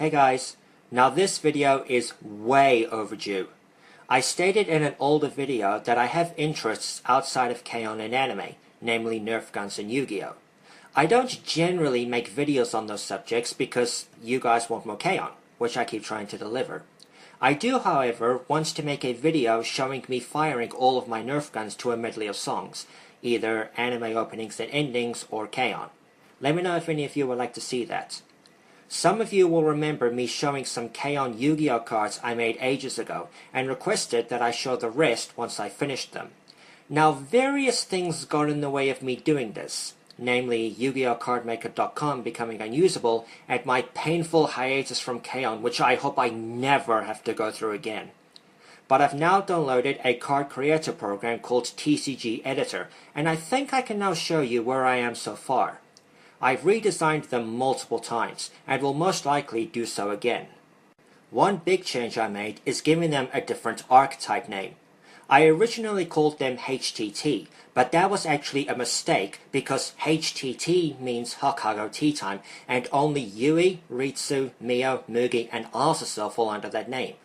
Hey guys, now this video is way overdue. I stated in an older video that I have interests outside of KEION and anime, namely Nerf guns and Yu-Gi-Oh! I don't generally make videos on those subjects because you guys want more KEION, which I keep trying to deliver. I do, however, want to make a video showing me firing all of my Nerf guns to a medley of songs, either anime openings and endings or KEION. Let me know if any of you would like to see that. Some of you will remember me showing some KEION Yu-Gi-Oh! Cards I made ages ago, and requested that I show the rest once I finished them. Now, various things got in the way of me doing this, namely Yu-Gi-Oh! Cardmaker.com becoming unusable, and my painful hiatus from KEION, which I hope I never have to go through again. But I've now downloaded a card creator program called TCG Editor, and I think I can now show you where I am so far. I've redesigned them multiple times, and will most likely do so again. One big change I made is giving them a different archetype name. I originally called them HTT, but that was actually a mistake because HTT means Hokago Tea Time, and only Yui, Ritsu, Mio, Mugi, and AZUSA fall under that name.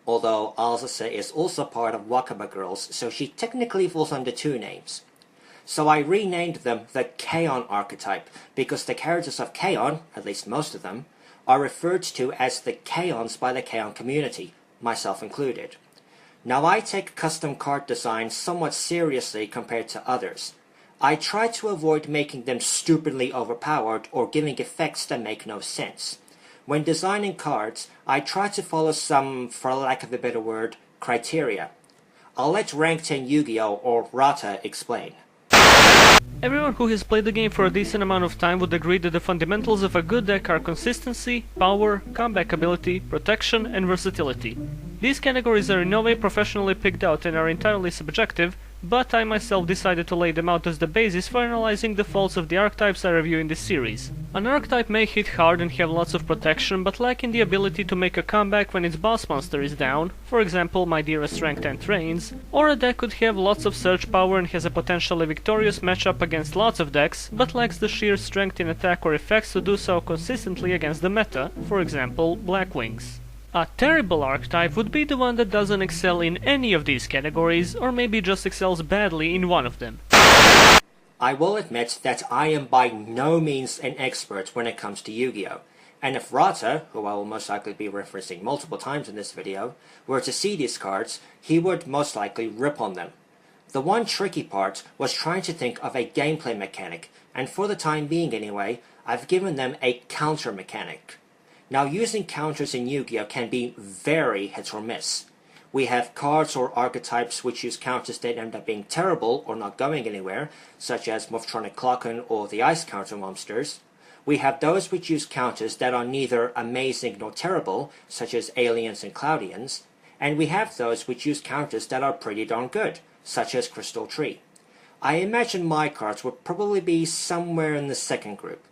Although AZUSA is also part of Wakaba Girls, so she technically falls under two names. So I renamed them the KEION archetype, because the characters of KEION, at least most of them, are referred to as the KEIONs by the KEION community, myself included. Now I take custom card designs somewhat seriously compared to others. I try to avoid making them stupidly overpowered or giving effects that make no sense. When designing cards, I try to follow some, for lack of a better word, criteria. I'll let Rank 10 Yu-Gi-Oh! Or Rata explain. Everyone who has played the game for a decent amount of time would agree that the fundamentals of a good deck are consistency, power, comeback ability, protection, and versatility. These categories are in no way professionally picked out and are entirely subjective, but I myself decided to lay them out as the basis for analyzing the faults of the archetypes I review in this series. An archetype may hit hard and have lots of protection, but lacking the ability to make a comeback when its boss monster is down, for example my dearest rank 10 Trains, or a deck could have lots of search power and has a potentially victorious matchup against lots of decks, but lacks the sheer strength in attack or effects to do so consistently against the meta, for example Black Wings. A terrible archetype would be the one that doesn't excel in any of these categories, or maybe just excels badly in one of them. I will admit that I am by no means an expert when it comes to Yu-Gi-Oh! And if Rata, who I will most likely be referencing multiple times in this video, were to see these cards, he would most likely rip on them. The one tricky part was trying to think of a gameplay mechanic, and for the time being anyway, I've given them a counter mechanic. Now, using counters in Yu-Gi-Oh! Can be very hit or miss. We have cards or archetypes which use counters that end up being terrible or not going anywhere, such as Morphtronic Clocken or the Ice Counter monsters. We have those which use counters that are neither amazing nor terrible, such as Aliens and Cloudians. And we have those which use counters that are pretty darn good, such as Crystal Tree. I imagine my cards would probably be somewhere in the second group.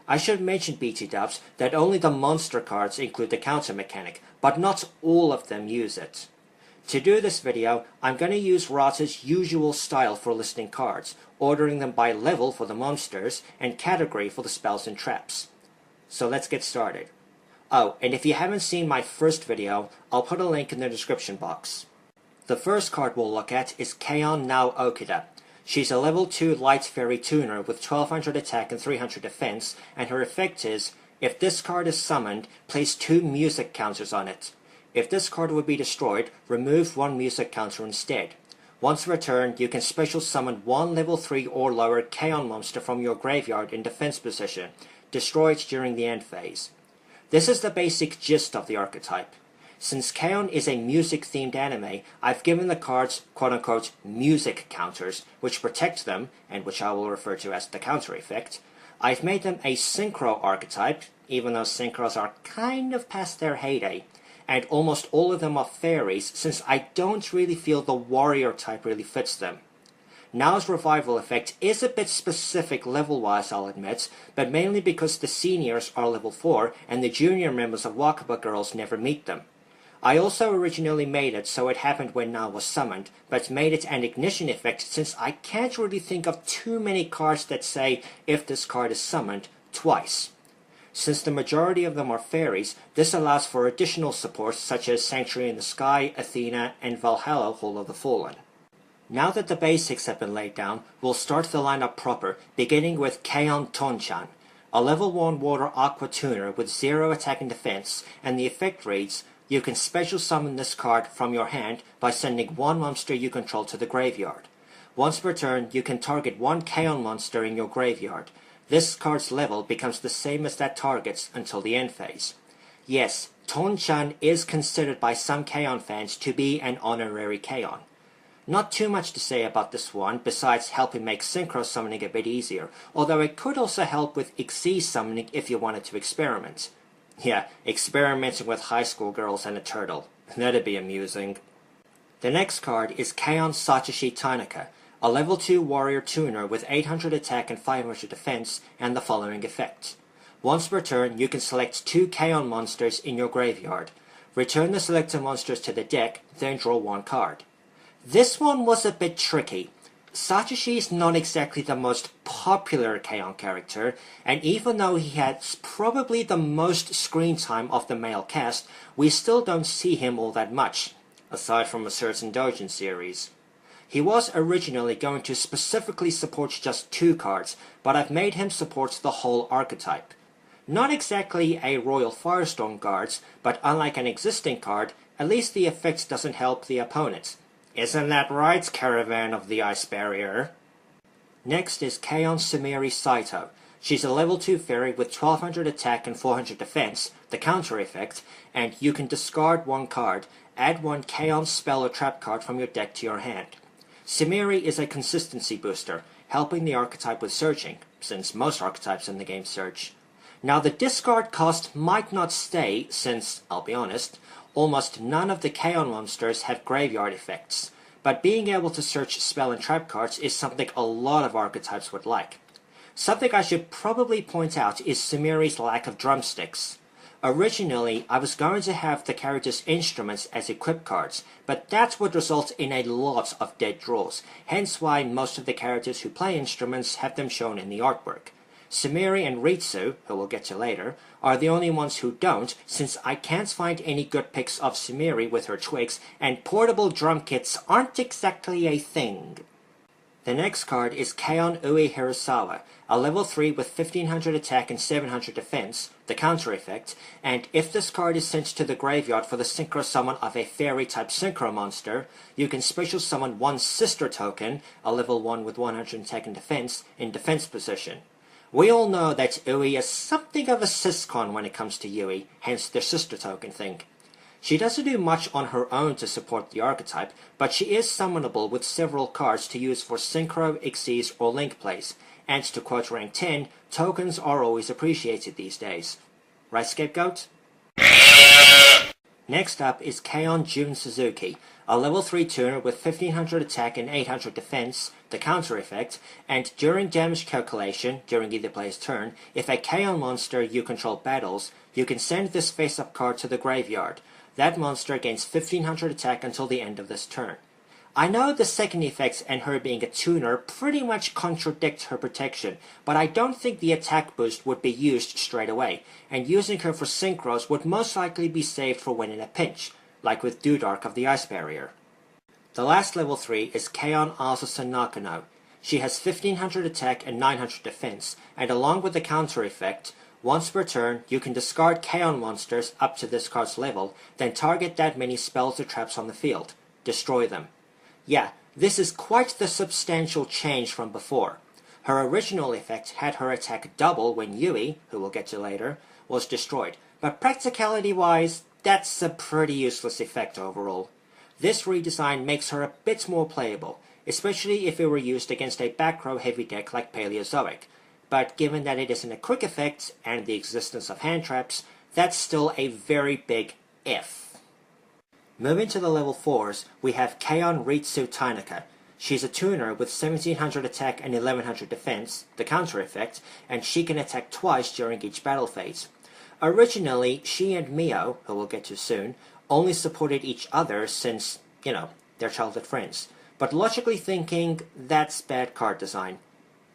I should mention, BT Dubs, that only the monster cards include the counter mechanic, but not all of them use it. To do this video, I'm going to use Rata's usual style for listing cards, ordering them by level for the monsters and category for the spells and traps. So let's get started. Oh, and if you haven't seen my first video, I'll put a link in the description box. The first card we'll look at is KEION Now Okida. She's a level 2 Light Fairy Tuner with 1200 attack and 300 defense, and her effect is, if this card is summoned, place 2 music counters on it. If this card would be destroyed, remove 1 music counter instead. Once returned, you can special summon 1 level 3 or lower KEION monster from your graveyard in defense position. Destroy it during the end phase. This is the basic gist of the archetype. Since KEION is a music-themed anime, I've given the cards quote-unquote music counters, which protect them, and which I will refer to as the counter effect. I've made them a synchro archetype, even though synchros are kind of past their heyday, and almost all of them are fairies, since I don't really feel the warrior type really fits them. Now's revival effect is a bit specific level-wise, I'll admit, but mainly because the seniors are level 4, and the junior members of Wakaba Girls never meet them. I also originally made it so it happened when Now was summoned, but made it an ignition effect since I can't really think of too many cards that say, if this card is summoned, twice. Since the majority of them are fairies, this allows for additional supports such as Sanctuary in the Sky, Athena, and Valhalla Hall of the Fallen. Now that the basics have been laid down, we'll start the lineup proper, beginning with KEION Tonchan, a level 1 water aqua tuner with 0 attack and defense, and the effect reads, you can special summon this card from your hand by sending one monster you control to the graveyard. Once per turn, you can target one KEION monster in your graveyard. This card's level becomes the same as that target's until the end phase. Yes, Tonchan is considered by some KEION fans to be an honorary KEION. Not too much to say about this one besides helping make synchro summoning a bit easier, although it could also help with Xyz summoning if you wanted to experiment. Yeah, experimenting with high school girls and a turtle. That'd be amusing. The next card is KEION Sachishi Tanaka, a level 2 warrior tuner with 800 attack and 500 defense, and the following effect. Once per turn, you can select 2 KEION monsters in your graveyard. Return the selected monsters to the deck, then draw 1 card. This one was a bit tricky. Sachishi is not exactly the most popular KEION character, and even though he has probably the most screen time of the male cast, we still don't see him all that much, aside from a certain Dojin series. He was originally going to specifically support just 2 cards, but I've made him support the whole archetype. Not exactly a Royal Firestorm guards, but unlike an existing card, at least the effect doesn't help the opponent. Isn't that right, Caravan of the Ice Barrier? Next is KEION SUMIRE SAITOU. She's a level 2 fairy with 1200 attack and 400 defense, the counter effect, and you can discard 1 card, add 1 KEION spell or trap card from your deck to your hand. SUMIRE is a consistency booster, helping the archetype with searching, since most archetypes in the game search. Now the discard cost might not stay, since, I'll be honest, almost none of the KEION monsters have graveyard effects, but being able to search spell and trap cards is something a lot of archetypes would like. Something I should probably point out is SUMIRE's lack of drumsticks. Originally, I was going to have the character's instruments as equip cards, but that would result in a lot of dead draws, hence why most of the characters who play instruments have them shown in the artwork. SUMIRE and Ritsu, who we'll get to later, are the only ones who don't, since I can't find any good pics of SUMIRE with her twigs, and portable drum kits aren't exactly a thing. The next card is KEION HIRASAWA, a level 3 with 1500 attack and 700 defense, the counter effect, and if this card is sent to the graveyard for the synchro summon of a fairy type synchro monster, you can special summon 1 sister token, a level 1 with 100 attack and defense, in defense position. We all know that Ui is something of a syscon when it comes to Yui, hence their sister token thing. She doesn't do much on her own to support the archetype, but she is summonable with several cards to use for synchro, Xyz, or link plays, and to quote rank 10, tokens are always appreciated these days. Right, Scapegoat? Next up is KEION Jun SUZUKI, a level 3 tuner with 1500 attack and 800 defense, the counter effect, and during damage calculation, during either player's turn, if a KEION monster you control battles, you can send this face-up card to the graveyard. That monster gains 1500 attack until the end of this turn. I know the second effects and her being a tuner pretty much contradict her protection, but I don't think the attack boost would be used straight away, and using her for synchros would most likely be saved for when in a pinch, like with Dudark of the Ice Barrier. The last level 3 is KEION AZUSA NAKANO. She has 1500 attack and 900 defense, and along with the counter effect, once per turn you can discard KEION monsters up to this card's level, then target that many spells or traps on the field. Destroy them. Yeah, this is quite the substantial change from before. Her original effect had her attack double when Yui, who we'll get to later, was destroyed, but practicality-wise, that's a pretty useless effect overall. This redesign makes her a bit more playable, especially if it were used against a back row heavy deck like Paleozoic, but given that it isn't a quick effect and the existence of hand traps, that's still a very big if. Moving to the level 4s, we have KEION Ritsu Tanaka. She's a tuner with 1700 attack and 1100 defense, the counter effect, and she can attack twice during each battle phase. Originally, she and Mio, who we'll get to soon, only supported each other since, they're childhood friends. But logically thinking, that's bad card design.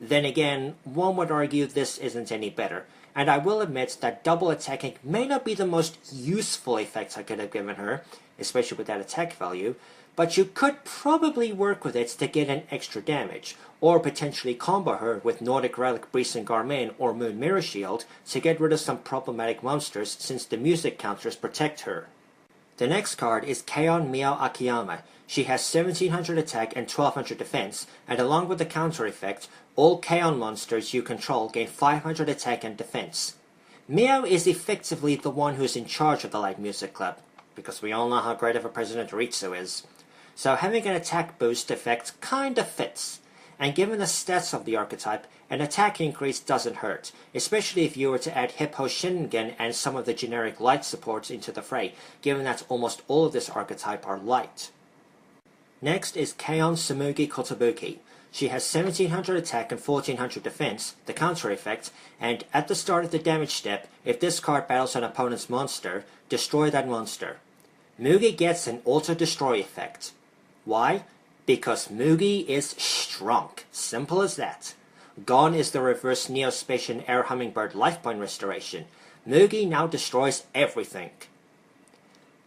Then again, one would argue this isn't any better, and I will admit that double attacking may not be the most useful effect I could have given her, especially with that attack value, but you could probably work with it to get an extra damage, or potentially combo her with Nordic Relic Brisen Garmin or Moon Mirror Shield to get rid of some problematic monsters since the music counters protect her. The next card is KEION Mio Akiyama. She has 1700 attack and 1200 defense, and along with the counter effect, all KEION monsters you control gain 500 attack and defense. Mio is effectively the one who's in charge of the Light Music Club, because we all know how great of a president Ritsu is. So having an attack boost effect kinda fits, and given the stats of the archetype, an attack increase doesn't hurt, especially if you were to add Hippo Shingen and some of the generic light supports into the fray, given that almost all of this archetype are light. Next is KEION Tsumugi Kotobuki. She has 1700 attack and 1400 defense, the counter effect, and at the start of the damage step, if this card battles an opponent's monster, destroy that monster. Mugi gets an auto-destroy effect. Why? Because Mugi is strong. Simple as that. Gone is the reverse Neospatian Air Hummingbird life point restoration. Mugi now destroys everything.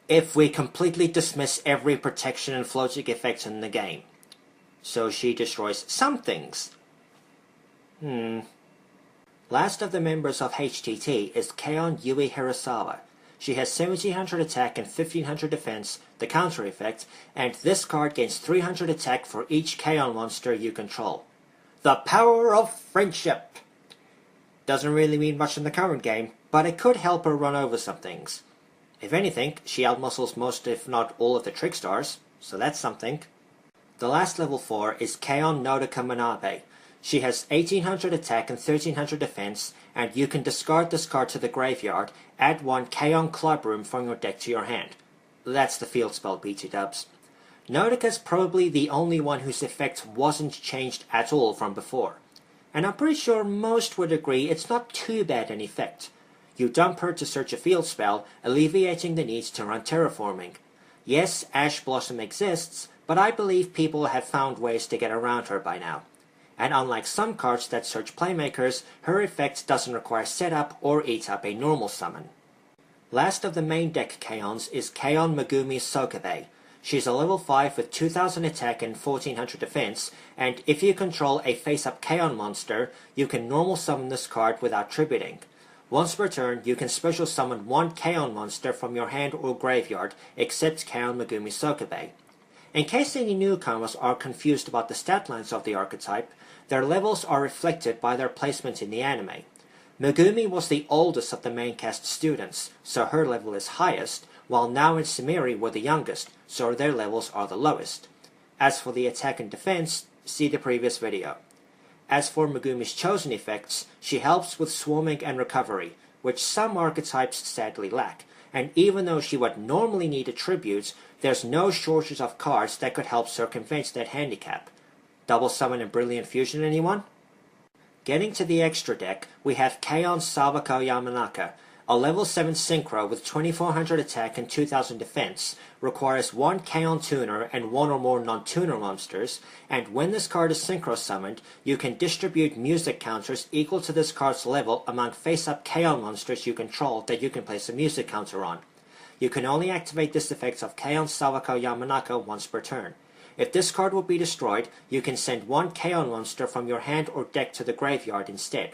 If we completely dismiss every protection and floating effect in the game. So she destroys some things. Last of the members of HTT is KEION Yui Hirasawa. She has 1700 attack and 1500 defense, the counter effect, and this card gains 300 attack for each KEION monster you control. The power of friendship! Doesn't really mean much in the current game, but it could help her run over some things. If anything, she outmuscles most if not all of the Trickstars, so that's something. The last level 4 is KEION NODOKA MANABE. She has 1800 attack and 1300 defense, and you can discard this card to the graveyard, add one KEION Club Room from your deck to your hand. That's the field spell, BT dubs. Nodoka's probably the only one whose effect wasn't changed at all from before. And I'm pretty sure most would agree it's not too bad an effect. You dump her to search a field spell, alleviating the need to run terraforming. Yes, Ash Blossom exists, but I believe people have found ways to get around her by now. And unlike some cards that search playmakers, her effect doesn't require setup or eat up a normal summon. Last of the main deck KEIONs is KEION Megumi Sokabe. She's a level 5 with 2000 attack and 1400 defense, and if you control a face-up KEION monster, you can normal summon this card without tributing. Once per turn, you can special summon one KEION monster from your hand or graveyard, except KEION Megumi Sokabe. In case any newcomers are confused about the stat lines of the archetype, their levels are reflected by their placement in the anime. Megumi was the oldest of the main cast students, so her level is highest, while Nao and SUMIRE were the youngest, so their levels are the lowest. As for the attack and defense, see the previous video. As for Megumi's chosen effects, she helps with swarming and recovery, which some archetypes sadly lack, and even though she would normally need attributes, there's no shortage of cards that could help circumvent that handicap. Double Summon and Brilliant Fusion, anyone? Getting to the extra deck, we have KEION SAWAKO YAMANAKA. A level 7 Synchro with 2400 attack and 2000 defense, requires one KEION tuner and one or more non-tuner monsters, and when this card is Synchro summoned, you can distribute music counters equal to this card's level among face-up KEION monsters you control that you can place a music counter on. You can only activate this effect of KEION SAWAKO YAMANAKA once per turn. If this card will be destroyed, you can send one KEION monster from your hand or deck to the graveyard instead.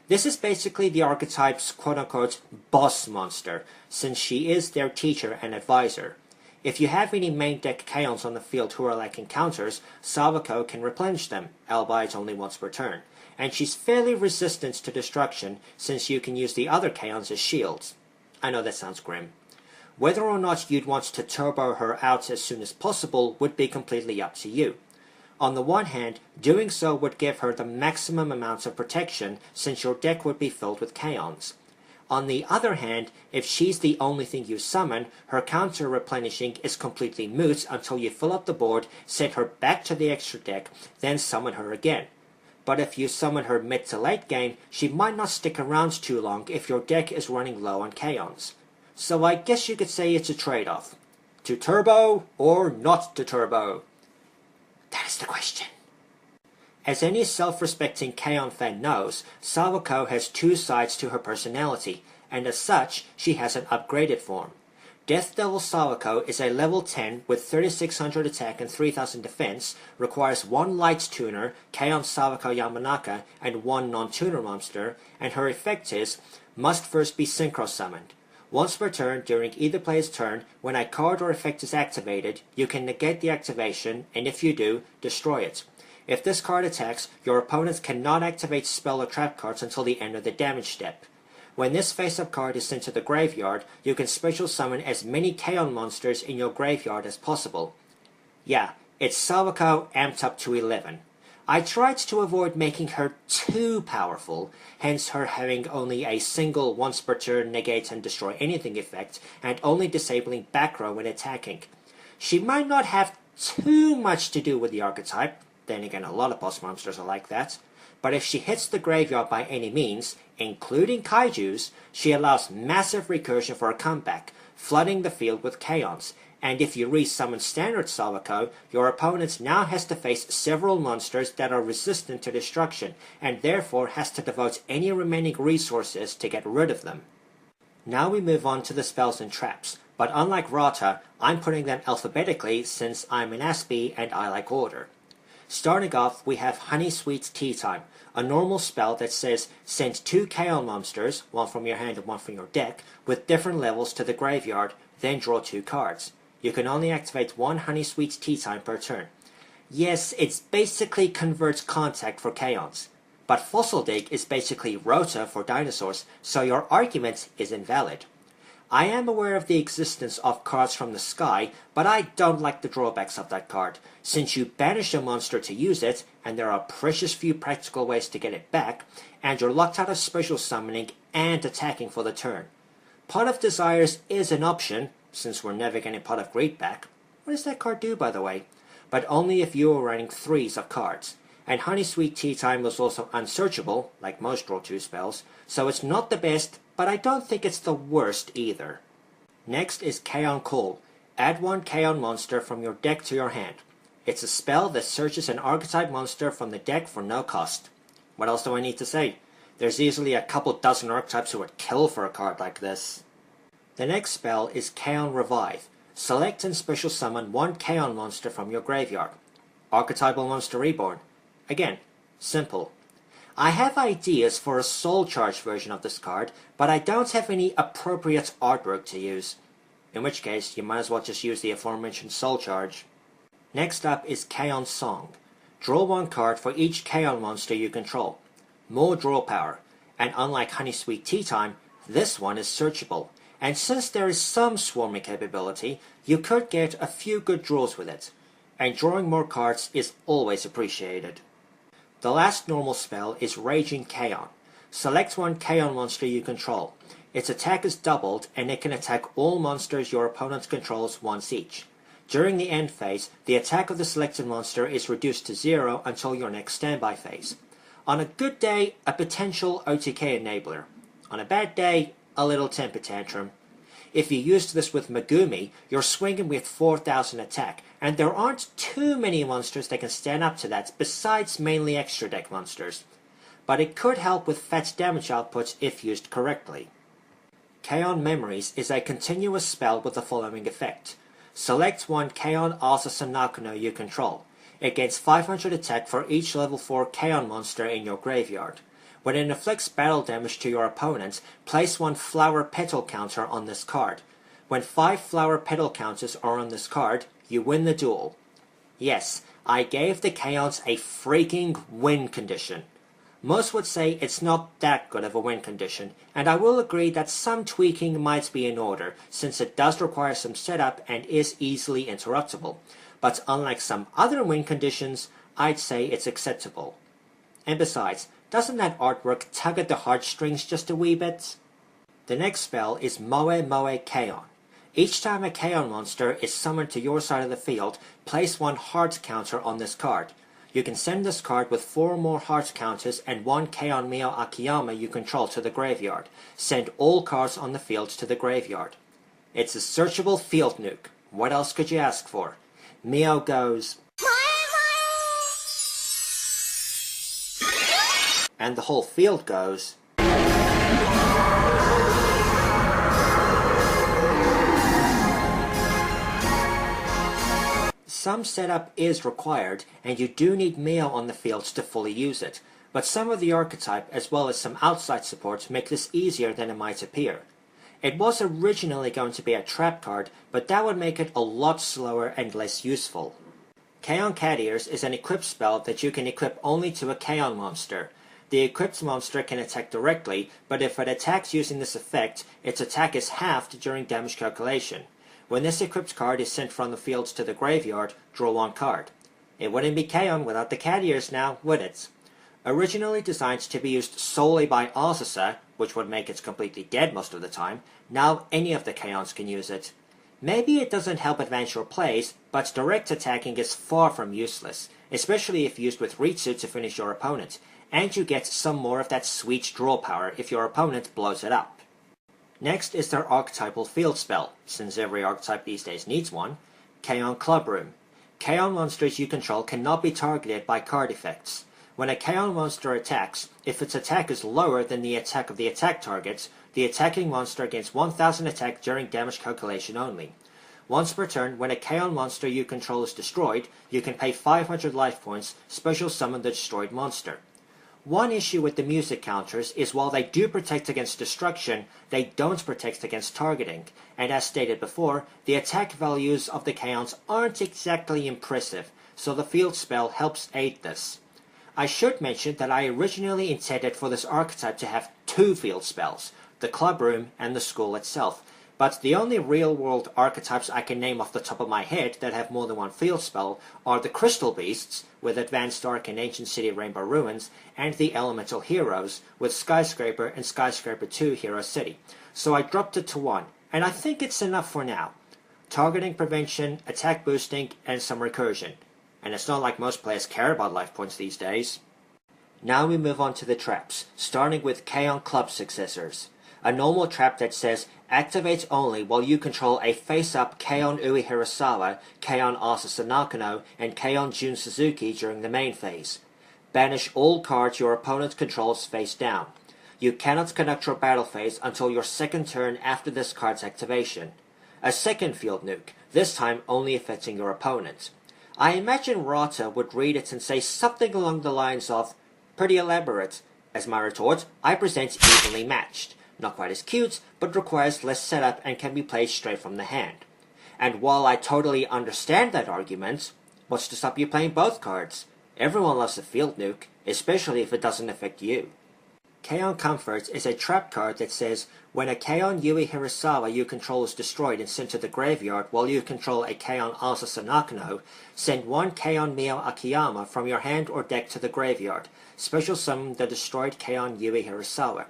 This is basically the archetype's quote-unquote boss monster, since she is their teacher and advisor. If you have any main deck KEIONs on the field who are lacking counters, Sawako can replenish them, albeit only once per turn, and she's fairly resistant to destruction since you can use the other KEIONs as shields. I know that sounds grim. Whether or not you'd want to turbo her out as soon as possible would be completely up to you. On the one hand, doing so would give her the maximum amounts of protection since your deck would be filled with KEIONs. On the other hand, if she's the only thing you summon, her counter replenishing is completely moot until you fill up the board, send her back to the extra deck, then summon her again. But if you summon her mid to late game, she might not stick around too long if your deck is running low on KEIONs. So I guess you could say it's a trade-off. To turbo or not to turbo? That is the question. As any self-respecting KEION fan knows, Sawako has two sides to her personality, and as such, she has an upgraded form. Death Devil Sawako is a level 10 with 3600 attack and 3000 defense, requires one light tuner, KEION Sawako Yamanaka, and one non-tuner monster, and her effect is, must first be synchro summoned. Once per turn, during either player's turn, when a card or effect is activated, you can negate the activation, and if you do, destroy it. If this card attacks, your opponents cannot activate spell or trap cards until the end of the damage step. When this face-up card is sent to the graveyard, you can special summon as many KEION monsters in your graveyard as possible. Yeah, it's Sawako amped up to 11. I tried to avoid making her too powerful, hence her having only a single once per turn negate and destroy anything effect, and only disabling back row when attacking. She might not have too much to do with the archetype, then again a lot of boss monsters are like that, but if she hits the graveyard by any means, including kaijus, she allows massive recursion for a comeback, flooding the field with KEIONs, and if you re-summon standard Sawako, your opponent now has to face several monsters that are resistant to destruction, and therefore has to devote any remaining resources to get rid of them. Now we move on to the spells and traps, but unlike Rata, I'm putting them alphabetically since I'm an Aspie and I like order. Starting off, we have Honey Sweet Tea Time, a normal spell that says send 2 KEION monsters, one from your hand and one from your deck, with different levels to the graveyard, then draw 2 cards. You can only activate 1 Honey Sweet Tea Time per turn. Yes, it's basically converts contact for KEIONs, but Fossil Dig is basically Rota for dinosaurs, so your argument is invalid. I am aware of the existence of cards from the sky, but I don't like the drawbacks of that card, since you banish a monster to use it, and there are precious few practical ways to get it back, and you're locked out of special summoning and attacking for the turn. Pot of Desires is an option, since we're never getting Pot of Greed back. What does that card do, by the way? But only if you are running 3s of cards. And Honey Sweet Tea Time was also unsearchable, like most draw 2 spells, so it's not the best, but I don't think it's the worst either. Next is KEION Call. Add 1 KEION monster from your deck to your hand. It's a spell that searches an archetype monster from the deck for no cost. What else do I need to say? There's easily a couple dozen archetypes who would kill for a card like this. The next spell is KEION Revive. Select and special summon 1 KEION monster from your graveyard. Archetypal Monster Reborn. Again, simple. I have ideas for a Soul Charge version of this card, but I don't have any appropriate artwork to use. In which case, you might as well just use the aforementioned Soul Charge. Next up is KEION Song. Draw 1 card for each KEION monster you control. More draw power, and unlike Honey Sweet Tea Time, this one is searchable, and since there is some swarming capability, you could get a few good draws with it, and drawing more cards is always appreciated. The last normal spell is Raging KEION. Select 1 KEION monster you control. Its attack is doubled, and it can attack all monsters your opponent controls once each. During the end phase, the attack of the selected monster is reduced to 0 until your next standby phase. On a good day, a potential OTK enabler. On a bad day, a little temper tantrum. If you used this with Megumi, you're swinging with 4000 attack, and there aren't too many monsters that can stand up to that besides mainly extra deck monsters. But it could help with fat damage output if used correctly. KEION Memories is a continuous spell with the following effect. Select 1 KEION AZUSA NAKANO you control. It gains 500 attack for each level 4 KEION monster in your graveyard. When it inflicts battle damage to your opponent, place 1 flower petal counter on this card. When 5 flower petal counters are on this card, you win the duel. Yes, I gave the KEIONs a freaking win condition. Most would say it's not that good of a win condition, and I will agree that some tweaking might be in order, since it does require some setup and is easily interruptible. But unlike some other win conditions, I'd say it's acceptable. And besides, doesn't that artwork tug at the heartstrings just a wee bit? The next spell is Moe Moe KEION. Each time a KEION monster is summoned to your side of the field, place 1 heart counter on this card. You can send this card with 4 more heart counters and 1 KEION Mio Akiyama you control to the graveyard. Send all cards on the field to the graveyard. It's a searchable field nuke. What else could you ask for? Mio goes... and the whole field goes. Some setup is required, and you do need Mio on the field to fully use it, but some of the archetype as well as some outside supports make this easier than it might appear. It was originally going to be a trap card, but that would make it a lot slower and less useful. KEION Cat Ears is an equipped spell that you can equip only to a KEION monster. The equipped monster can attack directly, but if it attacks using this effect, its attack is halved during damage calculation. When this equipped card is sent from the field to the graveyard, draw one card. It wouldn't be KEION without the cat ears now, would it? Originally designed to be used solely by AZUSA, which would make it completely dead most of the time, now any of the KEIONs can use it. Maybe it doesn't help advance your plays, but direct attacking is far from useless, especially if used with Ritsu to finish your opponent, and you get some more of that sweet draw power if your opponent blows it up. Next is their archetypal field spell, since every archetype these days needs one, KEION Clubroom. KEION monsters you control cannot be targeted by card effects. When a KEION monster attacks, if its attack is lower than the attack of the attack target, the attacking monster gains 1000 attack during damage calculation only. Once per turn, when a KEION monster you control is destroyed, you can pay 500 life points, special summon the destroyed monster. One issue with the music counters is while they do protect against destruction, they don't protect against targeting, and as stated before, the attack values of the KEIONs aren't exactly impressive, so the field spell helps aid this. I should mention that I originally intended for this archetype to have two field spells, the Clubroom and the School itself, but the only real-world archetypes I can name off the top of my head that have more than one field spell are the Crystal Beasts, with Advanced Arc and Ancient City Rainbow Ruins, and the Elemental Heroes, with Skyscraper and Skyscraper 2 Hero City. So I dropped it to one, and I think it's enough for now. Targeting prevention, attack boosting, and some recursion. And it's not like most players care about life points these days. Now we move on to the traps, starting with KEION Club Successors. A normal trap that says, activates only while you control a face-up KEION Ui HIRASAWA, KEION AZUSA NAKANO, and KEION Jun SUZUKI during the main phase. Banish all cards your opponent controls face down. You cannot conduct your battle phase until your second turn after this card's activation. A second field nuke, this time only affecting your opponent. I imagine Rata would read it and say something along the lines of, pretty elaborate. As my retort, I present evenly matched. Not quite as cute, but requires less setup and can be played straight from the hand. And while I totally understand that argument, what's to stop you playing both cards? Everyone loves a field nuke, especially if it doesn't affect you. KEION Comfort is a trap card that says, when a KEION Ui HIRASAWA you control is destroyed and sent to the graveyard while you control a KEION AZUSA NAKANO, send one KEION Mio Akiyama from your hand or deck to the graveyard. Special summon the destroyed KEION Ui HIRASAWA.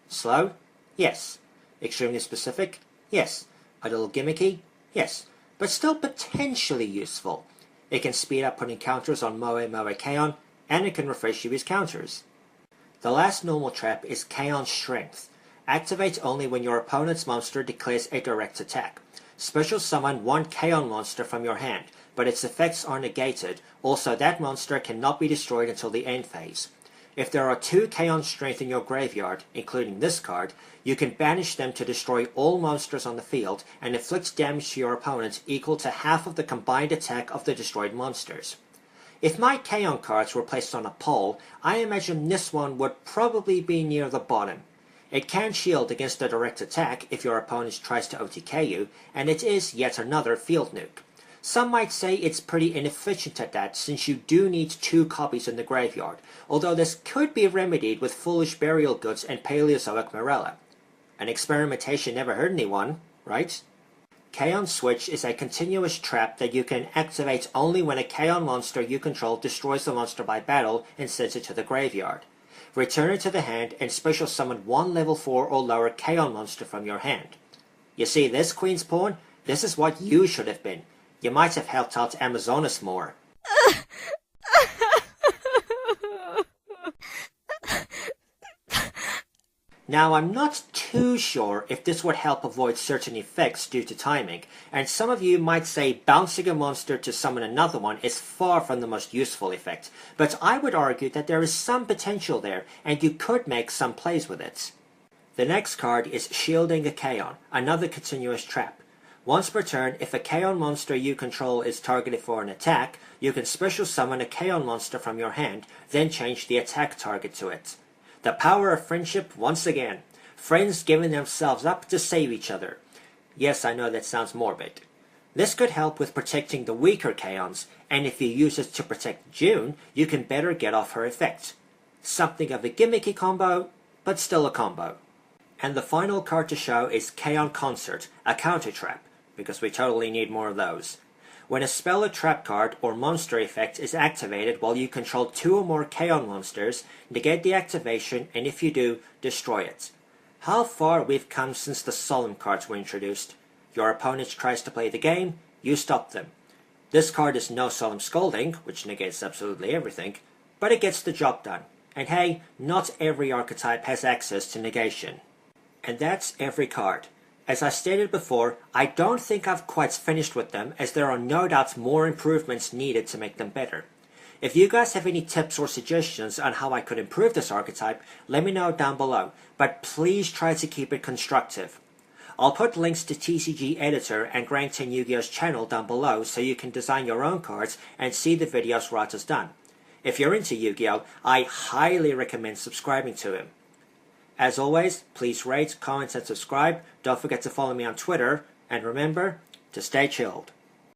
Slow? Yes. Extremely specific? Yes. A little gimmicky? Yes. But still potentially useful. It can speed up putting counters on Moe KEION, and it can refresh you his counters. The last normal trap is KEION Strength. Activates only when your opponent's monster declares a direct attack. Special summon one KEION monster from your hand, but its effects are negated, also that monster cannot be destroyed until the end phase. If there are two KEION Strength in your graveyard, including this card, you can banish them to destroy all monsters on the field and inflict damage to your opponent equal to half of the combined attack of the destroyed monsters. If my KEION cards were placed on a poll, I imagine this one would probably be near the bottom. It can shield against a direct attack if your opponent tries to OTK you, and it is yet another field nuke. Some might say it's pretty inefficient at that since you do need two copies in the graveyard, although this could be remedied with Foolish Burial Goods and Paleozoic Morella. An experimentation never hurt anyone, right? KEION Switch is a continuous trap that you can activate only when a KEION monster you control destroys the monster by battle and sends it to the graveyard. Return it to the hand and special summon one level 4 or lower KEION monster from your hand. You see this, Queen's Pawn? This is what you should have been. You might have helped out Amazonas more. Now, I'm not too sure if this would help avoid certain effects due to timing, and some of you might say bouncing a monster to summon another one is far from the most useful effect, but I would argue that there is some potential there, and you could make some plays with it. The next card is Shielding a KEION, another continuous trap. Once per turn, if a KEION monster you control is targeted for an attack, you can special summon a KEION monster from your hand, then change the attack target to it. The power of friendship once again. Friends giving themselves up to save each other. Yes, I know that sounds morbid. This could help with protecting the weaker KEIONs, and if you use it to protect June, you can better get off her effect. Something of a gimmicky combo, but still a combo. And the final card to show is KEION Concert, a counter trap, because we totally need more of those. When a spell or trap card or monster effect is activated while you control 2 or more KEION monsters, negate the activation, and if you do, destroy it. How far we've come since the Solemn cards were introduced. Your opponent tries to play the game, you stop them. This card is no Solemn Scolding, which negates absolutely everything, but it gets the job done. And hey, not every archetype has access to negation. And that's every card. As I stated before, I don't think I've quite finished with them, as there are no doubt more improvements needed to make them better. If you guys have any tips or suggestions on how I could improve this archetype, let me know down below, but please try to keep it constructive. I'll put links to TCG Editor and Rank 10 Yu-Gi-Oh's channel down below so you can design your own cards and see the videos Rata's done. If you're into Yu-Gi-Oh, I highly recommend subscribing to him. As always, please rate, comment, and subscribe. Don't forget to follow me on Twitter, and remember to stay chilled.